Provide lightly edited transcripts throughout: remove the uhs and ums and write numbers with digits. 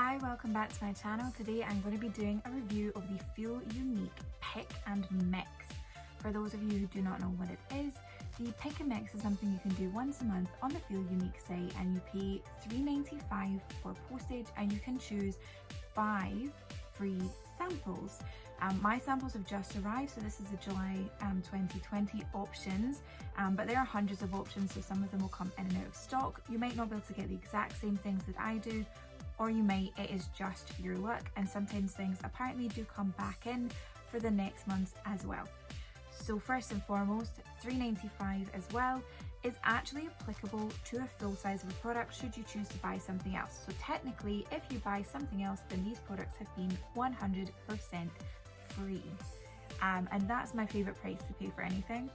Hi, welcome back to my channel. Today I'm going to be doing a review of the Feel Unique Pick and Mix. For those of you who do not know what it is, the Pick and Mix is something you can do once a month on the Feel Unique site, and you pay $3.95 for postage and you can choose 5 free samples. My samples have just arrived, so this is the July 2020 options, but there are hundreds of options, so some of them will come in and out of stock. You might not be able to get the exact same things that I do, or you might, it is just your luck, and sometimes things apparently do come back in for the next month as well. So first and foremost, $3.95 as well is actually applicable to a full size of a product should you choose to buy something else. So technically, if you buy something else, then these products have been 100% free. And that's my favorite price to pay for anything.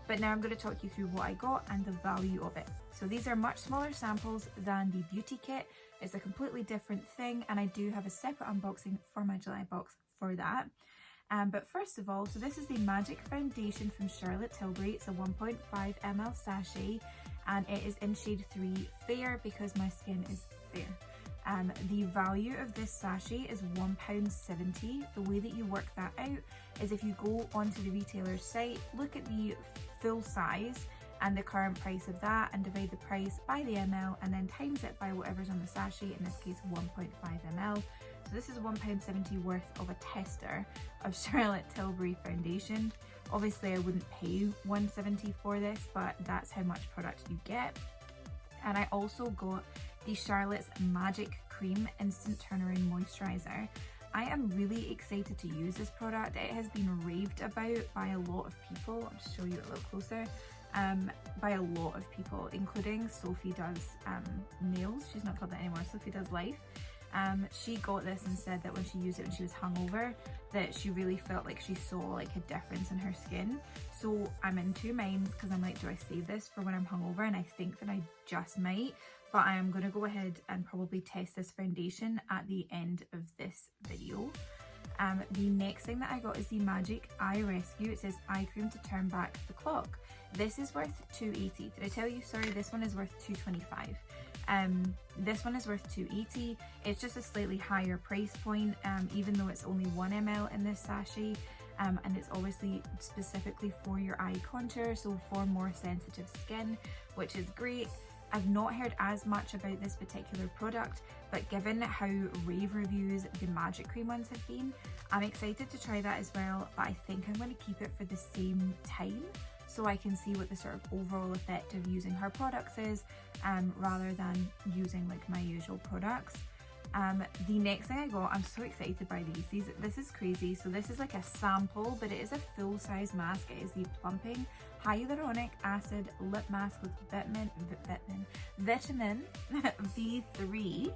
But now I'm going to talk you through what I got and the value of it. So these are much smaller samples than the beauty kit. It's a completely different thing, and I do have a separate unboxing for my July box for that. But first of all, so this is the Magic Foundation from Charlotte Tilbury. It's a 1.5 ml sachet, and it is in shade 3 Fair because my skin is fair. The value of this sachet is £1.70. The way that you work that out is if you go onto the retailer's site, look at the full size and the current price of that, and divide the price by the ml and then times it by whatever's on the sachet, in this case 1.5 ml. So this is £1.70 worth of a tester of Charlotte Tilbury foundation. Obviously I wouldn't pay £1.70 for this, but that's how much product you get. And I also got the Charlotte's Magic Cream Instant Ternary Moisturizer. I am really excited to use this product. It has been raved about by a lot of people. I'll just show you a little closer. By a lot of people, including Sophie Does Nails. She's not called that anymore, Sophie Does Life. She got this and said that when she used it when she was hungover, that she really felt like she saw like a difference in her skin. So I'm in two minds because I'm like, do I save this for when I'm hungover? And I think that I just might, but I am going to go ahead and probably test this foundation at the end of this video. The next thing that I got is the Magic Eye Rescue. It says eye cream to turn back the clock. This is worth $2.80. Did I tell you? Sorry, this one is worth $2.25. This one is worth $2.80. It's just a slightly higher price point, even though it's only 1 ml in this sachet, and it's obviously specifically for your eye contour, so for more sensitive skin, which is great. I've not heard as much about this particular product, but given how rave reviews the Magic Cream ones have been, I'm excited to try that as well, but I think I'm going to keep it for the same time so I can see what the sort of overall effect of using her products is, rather than using like my usual products. The next thing I got, I'm so excited by these. This is crazy. So this is like a sample, but it is a full size mask. It is the Plumping Hyaluronic Acid Lip Mask with vitamin B3,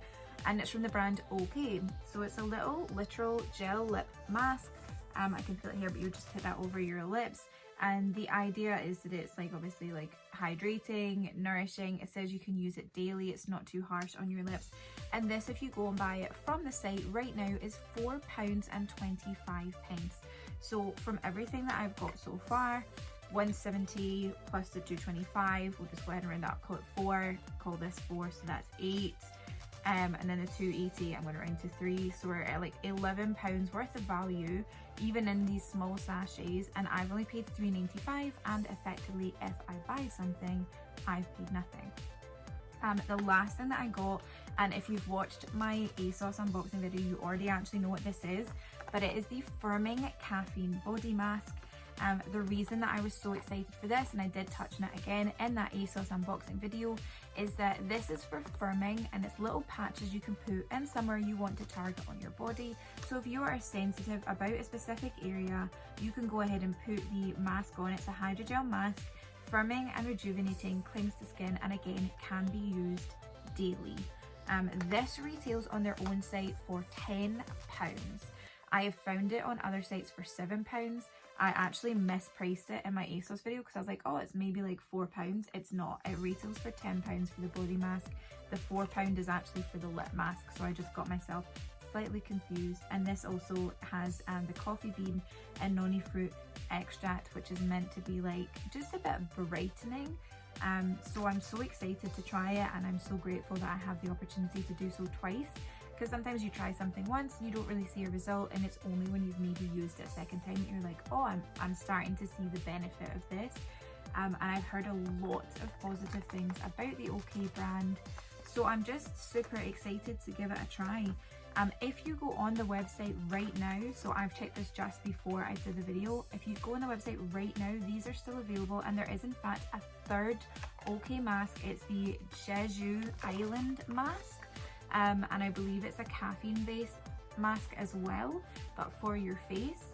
and it's from the brand OK. So it's a little literal gel lip mask. I can feel it here, but you just put that over your lips. And the idea is that it's like obviously like hydrating, nourishing. It says you can use it daily. It's not too harsh on your lips. And this, if you go and buy it from the site right now, is £4.25. So from everything that I've got so far, 170 plus the 225, we'll just go ahead and round up, call it 4, call this 4, so that's 8. And then the 280, I'm going to round to 3, so we're at like £11 worth of value, even in these small sachets, and I've only paid $3.95, and effectively if I buy something, I've paid nothing. The last thing that I got, and if you've watched my ASOS unboxing video, you already actually know what this is, but it is the Firming Caffeine Body Mask. The reason that I was so excited for this, and I did touch on it again in that ASOS unboxing video, is that this is for firming, and it's little patches you can put in somewhere you want to target on your body. So if you are sensitive about a specific area, you can go ahead and put the mask on. It's a hydrogel mask, firming and rejuvenating, clings to skin, and again can be used daily. This retails on their own site for £10. I have found it on other sites for £7. I actually mispriced it in my ASOS video because I was like, oh, it's maybe like £4. It's not. It retails for £10 for the body mask. The £4 is actually for the lip mask, so I just got myself slightly confused. And this also has the coffee bean and noni fruit extract, which is meant to be like just a bit brightening. So I'm so excited to try it, and I'm so grateful that I have the opportunity to do so twice, because sometimes you try something once, you don't really see a result, and it's only when you've maybe used it a second time that you're like, oh, I'm starting to see the benefit of this. And I've heard a lot of positive things about the OK brand, so I'm just super excited to give it a try. If you go on the website right now, so I've checked this just before I did the video, if you go on the website right now, these are still available, and there is in fact a third OK mask. It's the Jeju Island mask, and I believe it's a caffeine based mask as well, but for your face.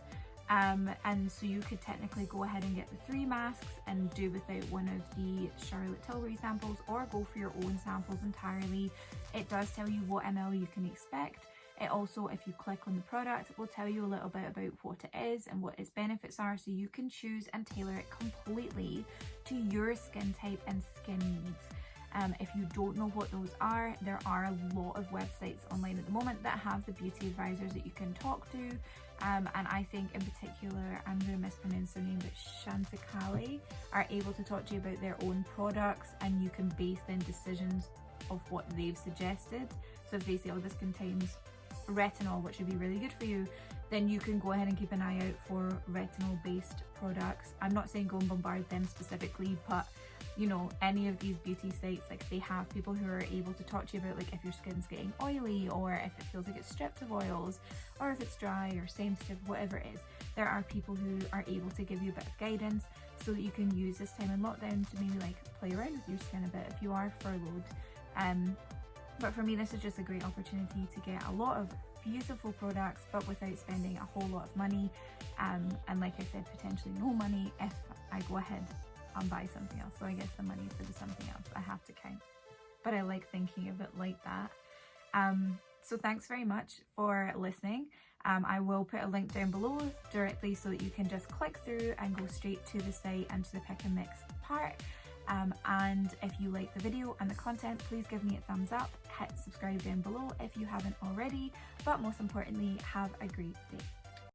And so you could technically go ahead and get the 3 masks and do without one of the Charlotte Tilbury samples, or go for your own samples entirely. It does tell you what ml you can expect. It also, if you click on the product, will tell you a little bit about what it is and what its benefits are, so you can choose and tailor it completely to your skin type and skin needs. If you don't know what those are, there are a lot of websites online at the moment that have the beauty advisors that you can talk to. And I think in particular, I'm going to mispronounce their name, but Chanticale are able to talk to you about their own products, and you can base then decisions of what they've suggested. So if they say, oh, this contains retinol, which would be really good for you, then you can go ahead and keep an eye out for retinol based products. I'm not saying go and bombard them specifically, but you know, any of these beauty sites, like, they have people who are able to talk to you about, like, if your skin's getting oily, or if it feels like it's stripped of oils, or if it's dry or sensitive, whatever it is. There are people who are able to give you a bit of guidance so that you can use this time in lockdown to maybe like play around with your skin a bit if you are furloughed. But for me, this is just a great opportunity to get a lot of beautiful products, but without spending a whole lot of money, and like I said, potentially no money if I go ahead and buy something else. So I guess the money for the something else I have to count, but I like thinking of it like that. So thanks very much for listening. I will put a link down below directly so that you can just click through and go straight to the site and to the pick and mix part. And if you like the video and the content, please give me a thumbs up, hit subscribe down below if you haven't already, but most importantly, have a great day.